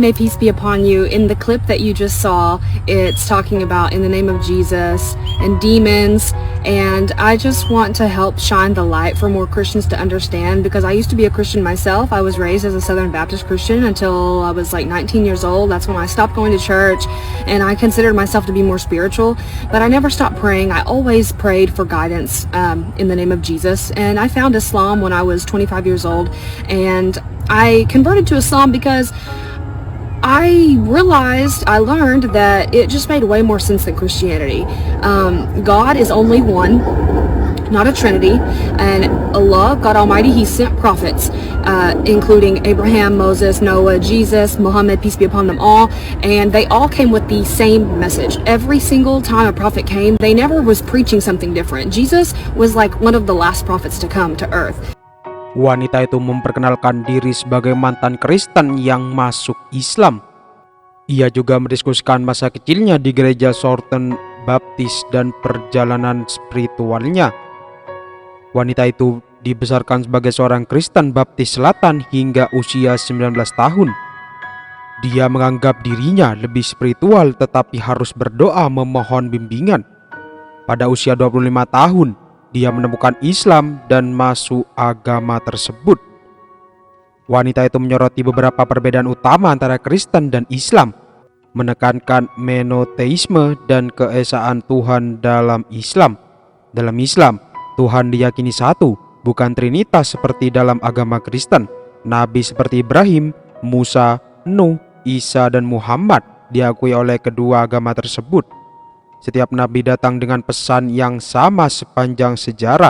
may peace be upon you. In the clip that you just saw, it's talking about in the name of Jesus and demons, and I just want to help shine the light for more Christians to understand, because I used to be a Christian myself. I was raised as a Southern Baptist Christian until I was like 19 years old. That's when I stopped going to church, and I considered myself to be more spiritual, but I never stopped praying. I always prayed for guidance in the name of Jesus, and I found Islam when I was 25 years old, and I converted to Islam because I learned that it just made way more sense than Christianity. God is only one, not a trinity, and Allah, God Almighty, He sent prophets, including Abraham, Moses, Noah, Jesus, Muhammad, peace be upon them all, and they all came with the same message. Every single time a prophet came, they never was preaching something different. Jesus was like one of the last prophets to come to earth. Wanita itu memperkenalkan diri sebagai mantan Kristen yang masuk Islam. Ia juga mendiskusikan masa kecilnya di gereja Southern Baptist dan perjalanan spiritualnya. Wanita itu dibesarkan sebagai seorang Kristen Baptis Selatan hingga usia 19 tahun. Dia menganggap dirinya lebih spiritual tetapi harus berdoa memohon bimbingan. Pada usia 25 tahun, dia menemukan Islam dan masuk agama tersebut. Wanita itu menyoroti beberapa perbedaan utama antara Kristen dan Islam, menekankan monoteisme dan keesaan Tuhan dalam Islam. Dalam Islam, Tuhan diyakini satu, bukan trinitas seperti dalam agama Kristen. Nabi seperti Ibrahim, Musa, Nuh, Isa, dan Muhammad diakui oleh kedua agama tersebut. Setiap nabi datang dengan pesan yang sama sepanjang sejarah.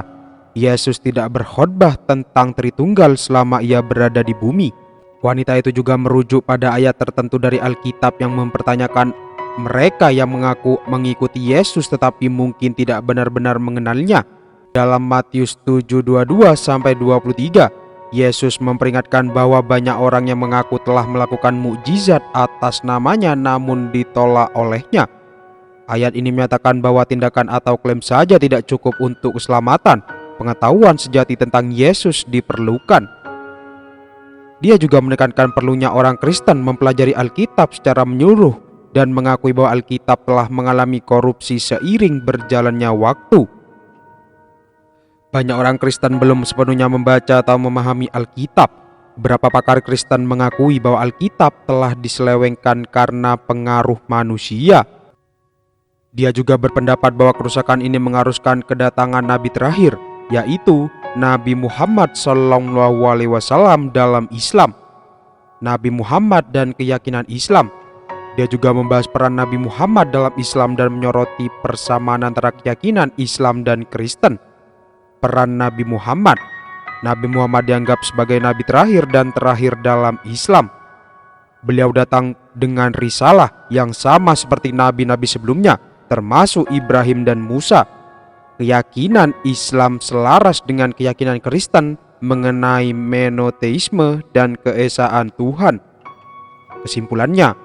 Yesus tidak berkhotbah tentang Tritunggal selama ia berada di bumi. Wanita itu juga merujuk pada ayat tertentu dari Alkitab yang mempertanyakan mereka yang mengaku mengikuti Yesus tetapi mungkin tidak benar-benar mengenalnya. Dalam Matius 7:22-23, Yesus memperingatkan bahwa banyak orang yang mengaku telah melakukan mukjizat atas namanya namun ditolak olehnya. Ayat ini menyatakan bahwa tindakan atau klaim saja tidak cukup untuk keselamatan. Pengetahuan sejati tentang Yesus diperlukan. Dia juga menekankan perlunya orang Kristen mempelajari Alkitab secara menyeluruh dan mengakui bahwa Alkitab telah mengalami korupsi seiring berjalannya waktu. Banyak orang Kristen belum sepenuhnya membaca atau memahami Alkitab. Beberapa pakar Kristen mengakui bahwa Alkitab telah diselewengkan karena pengaruh manusia. Dia juga berpendapat bahwa kerusakan ini mengharuskan kedatangan Nabi terakhir, yaitu Nabi Muhammad SAW dalam Islam. Nabi Muhammad dan keyakinan Islam. Dia juga membahas peran Nabi Muhammad dalam Islam dan menyoroti persamaan antara keyakinan Islam dan Kristen. Peran Nabi Muhammad. Nabi Muhammad dianggap sebagai Nabi terakhir dan terakhir dalam Islam. Beliau datang dengan risalah yang sama seperti nabi-nabi sebelumnya, termasuk Ibrahim dan Musa. Keyakinan Islam selaras dengan keyakinan Kristen mengenai monoteisme dan keesaan Tuhan. Kesimpulannya,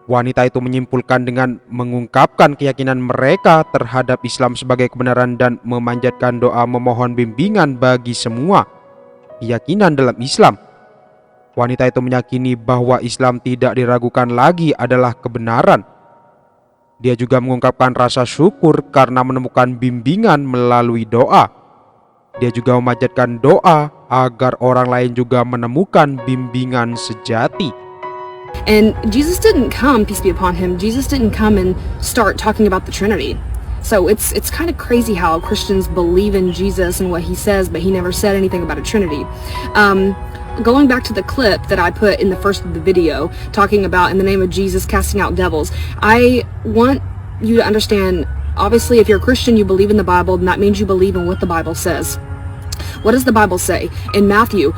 wanita itu menyimpulkan dengan mengungkapkan keyakinan mereka terhadap Islam sebagai kebenaran dan memanjatkan doa memohon bimbingan bagi semua keyakinan dalam Islam. Wanita itu meyakini bahwa Islam tidak diragukan lagi adalah kebenaran. Dia juga mengungkapkan rasa syukur karena menemukan bimbingan melalui doa. Dia juga memanjatkan doa agar orang lain juga menemukan bimbingan sejati. And Jesus didn't come, peace be upon him, Jesus didn't come and start talking about the Trinity. So it's kind of crazy how Christians believe in Jesus and what he says, but he never said anything about a Trinity. Going back to the clip that I put in the first of the video, talking about in the name of Jesus casting out devils, I want you to understand, obviously if you're a Christian, you believe in the Bible, and that means you believe in what the Bible says. What does the Bible say? In Matthew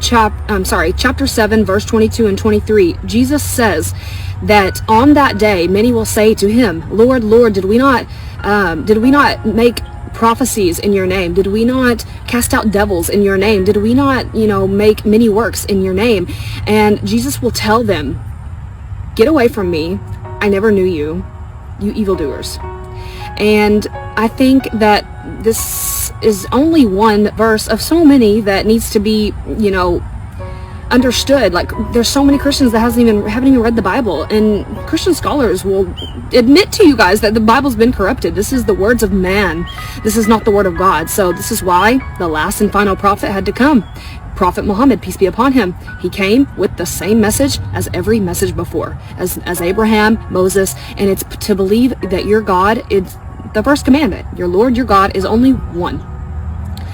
chapter 7, verse 22 and 23, Jesus says that on that day many will say to him, Lord, Lord, did we not make prophecies in your name? Did we not cast out devils in your name? Did we not, make many works in your name? And Jesus will tell them, get away from me. I never knew you, you evildoers. And I think that this is only one verse of so many that needs to be, understood. Like, there's so many Christians that haven't even read the Bible, and Christian scholars will admit to you guys that the Bible's been corrupted. This is the words of man. This is not the word of God. So this is why the last and final prophet had to come. Prophet Muhammad, peace be upon him. He came with the same message as every message before, as Abraham, Moses, and it's to believe that your God is the first commandment. Your Lord, your God, is only one.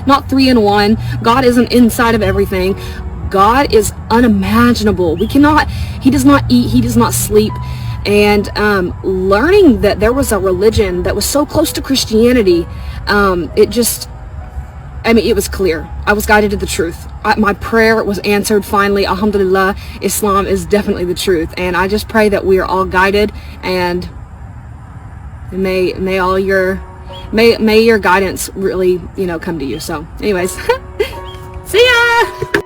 Not three in one. God isn't inside of everything. God is unimaginable. He does not eat, he does not sleep. And learning that there was a religion that was so close to Christianity, it was clear. I was guided to the truth. My prayer was answered finally. Alhamdulillah, Islam is definitely the truth. And I just pray that we are all guided, and may your guidance really, come to you. So anyways, see ya!